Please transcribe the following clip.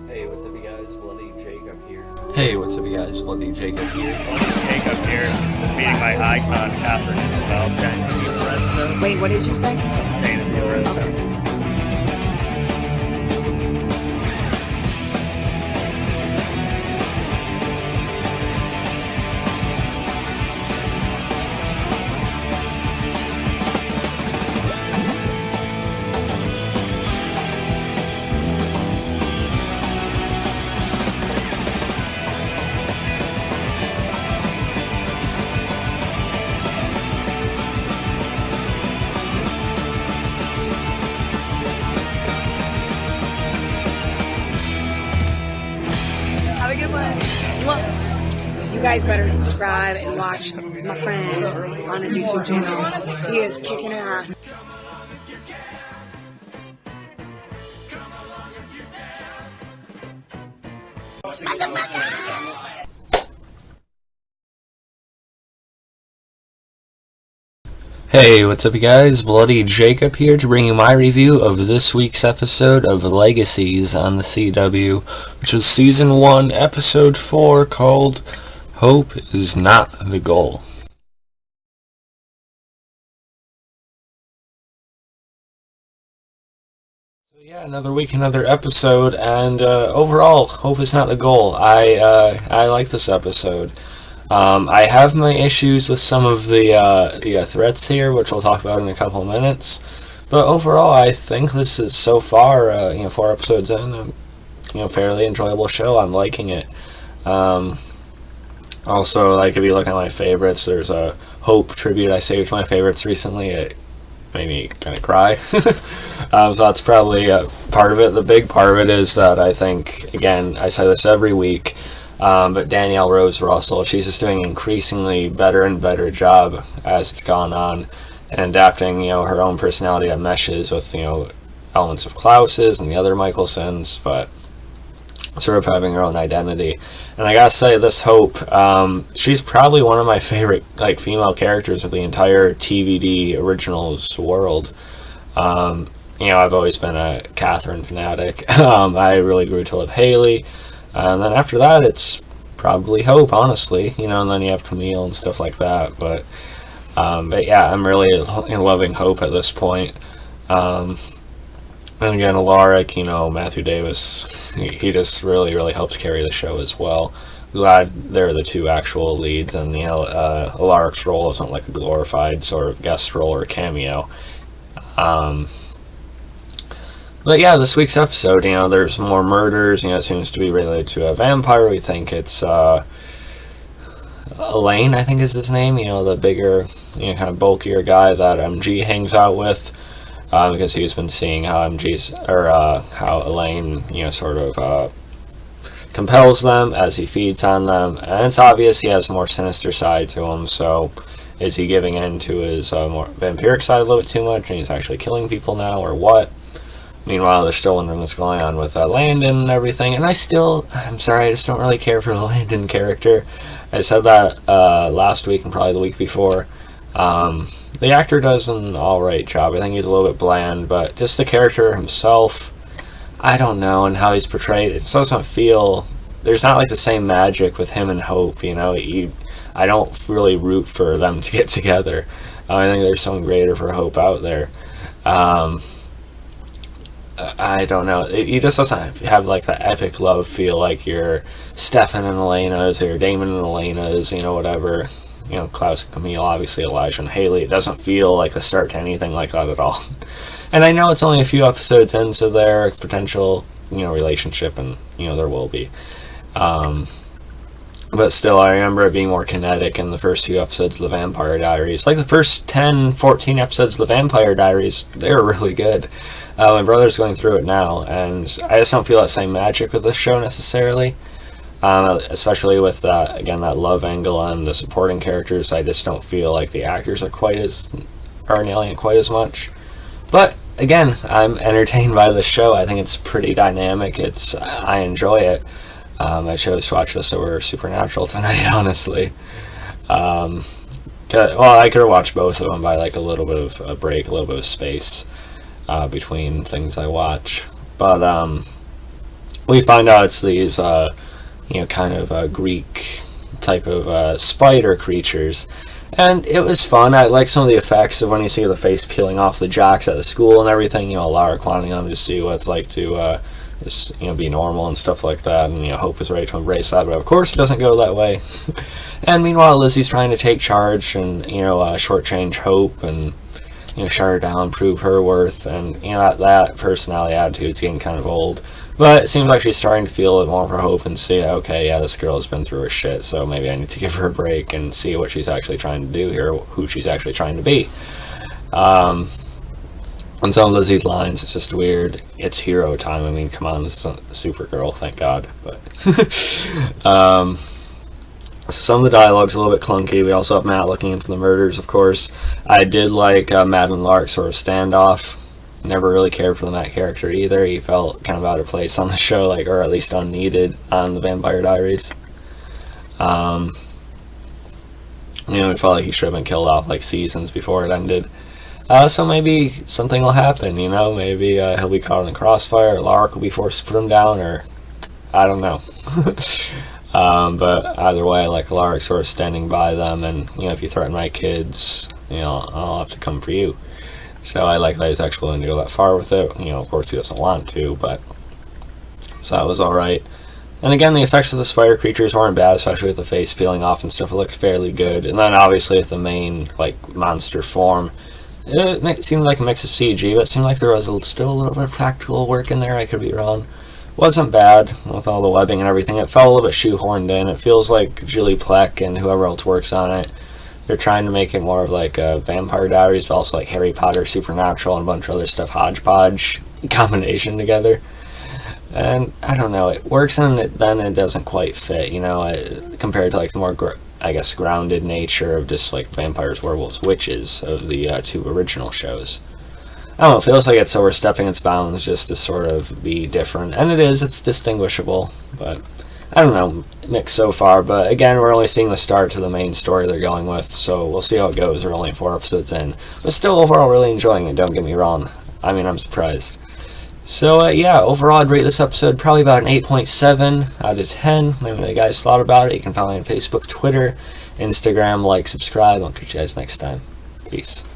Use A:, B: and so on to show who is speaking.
A: Hey, what's up, you guys? Bloody Jacob here.
B: Hey, what's up, you guys? Bloody Jacob here.
C: Jacob here, meeting my icon, Catherine Isabel, Daniel Lorenzo.
D: Wait, what did you say?
C: Daniel Lorenzo.
E: Have a good one.
D: You guys better subscribe and watch my friend on his YouTube channel. He is kicking ass.
B: Hey, what's up, you guys? Bloody Jacob here to bring you my review of this week's episode of Legacies on the CW, which is Season 1, Episode 4, called Hope is Not the Goal. So yeah, another week, another episode, and overall, hope is not the goal. I like this episode. I have my issues with some of the threats here, which we'll talk about in a couple of minutes. But overall, I think this is so far, 4 episodes in, fairly enjoyable show. I'm liking it. Also, like, if you look at my favorites, there's a Hope tribute I saved my favorites recently. It made me kind of cry. So that's probably part of it. The big part of it is that I think, again, I say this every week, but Danielle Rose Russell, she's just doing an increasingly better and better job as it's gone on, and adapting, her own personality that meshes with, elements of Klaus's and the other Michelsons, but sort of having her own identity. And I gotta say, this Hope, she's probably one of my favorite, female characters of the entire TVD originals world. I've always been a Catherine fanatic. I really grew to love Haley. And then after that, it's probably Hope, honestly, and then you have Camille and stuff like that. But yeah, I'm really loving Hope at this point. And again, Alaric, Matthew Davis, he just really, really helps carry the show as well. Glad they're the two actual leads, and Alaric's role isn't like a glorified sort of guest role or cameo. But yeah, this week's episode, there's more murders. It seems to be related to a vampire. We think it's Elaine, I think is his name. The bigger, kind of bulkier guy that MG hangs out with, because he's been seeing how how Elaine, sort of compels them as he feeds on them, and it's obvious he has a more sinister side to him. So, is he giving in to his more vampiric side a little bit too much, and he's actually killing people now, or what? Meanwhile, they're still wondering what's going on with Landon and everything, and I'm sorry, I just don't really care for the Landon character. I said that last week and probably the week before. The actor does an alright job. I think he's a little bit bland, but just the character himself, I don't know, and how he's portrayed, it just doesn't feel, there's not the same magic with him and Hope, I don't really root for them to get together. I think there's someone greater for Hope out there. I don't know. He just doesn't have that epic love feel like your Stefan and Elena's or Damon and Elena's, whatever. Klaus and Camille, obviously Elijah and Haley. It doesn't feel like the start to anything like that at all. And I know it's only a few episodes into their potential, relationship, and, there will be. But still, I remember it being more kinetic in the first 2 episodes of The Vampire Diaries. The first 10, 14 episodes of The Vampire Diaries, they were really good. My brother's going through it now, and I just don't feel that same magic with this show necessarily. Especially with that love angle on the supporting characters. I just don't feel like the actors are nailing it quite as much. But again, I'm entertained by this show. I think it's pretty dynamic. I enjoy it. I chose to watch this over Supernatural tonight, honestly. I could have watched both of them by a little bit of a break, a little bit of space between things I watch. But we find out it's these, kind of Greek type of spider creatures. And it was fun. I like some of the effects of when you see the face peeling off the jocks at the school and everything. Lara wanting them to see what it's like to just be normal and stuff like that. And Hope is ready to embrace that, but of course it doesn't go that way. And meanwhile, Lizzie's trying to take charge and shortchange Hope and shut her down, prove her worth, and that personality attitude's getting kind of old. But it seems like she's starting to feel it more for Hope and see, okay, yeah, this girl has been through her shit, so maybe I need to give her a break and see what she's actually trying to do here, who she's actually trying to be. And some of Lizzie's lines, it's just weird. It's hero time. I mean, come on, this isn't Supergirl, thank God. But so some of the dialogue's a little bit clunky. We also have Matt looking into the murders, of course. I did like Matt and Lark sort of standoff. Never really cared for the Matt character either. He felt kind of out of place on the show, or at least unneeded on the Vampire Diaries. It felt like he should have been killed off seasons before it ended. So maybe something will happen, maybe he'll be caught in the crossfire, or Lark will be forced to put him down, or I don't know. But either way, I like Lark sort of standing by them, and if you threaten my kids, I'll have to come for you. So I like that he's actually willing to go that far with it. Of course he doesn't want to, but so that was alright. And again, the effects of the spider creatures weren't bad, especially with the face peeling off and stuff. It looked fairly good. And then obviously with the main monster form, it seemed like a mix of CG, but it seemed like there was still a little bit of practical work in there. I could be wrong. Wasn't bad with all the webbing and everything. It felt a little bit shoehorned in. It feels like Julie Plec and whoever else works on it, they're trying to make it more of a Vampire Diaries, but also Harry Potter, Supernatural, and a bunch of other stuff hodgepodge combination together. And I don't know, it works and then it doesn't quite fit, compared to the more, grounded nature of just vampires, werewolves, witches of the two original shows. I don't know, it feels like it's overstepping its bounds just to sort of be different. And it's distinguishable, but I don't know, mixed so far. But again, we're only seeing the start to the main story they're going with, so we'll see how it goes. We're only 4 episodes in. But still, overall, really enjoying it, don't get me wrong. I mean, I'm surprised. So, yeah, overall, I'd rate this episode probably about an 8.7 out of 10. Let me know what you guys thought about it. You can follow me on Facebook, Twitter, Instagram, subscribe. I'll catch you guys next time. Peace.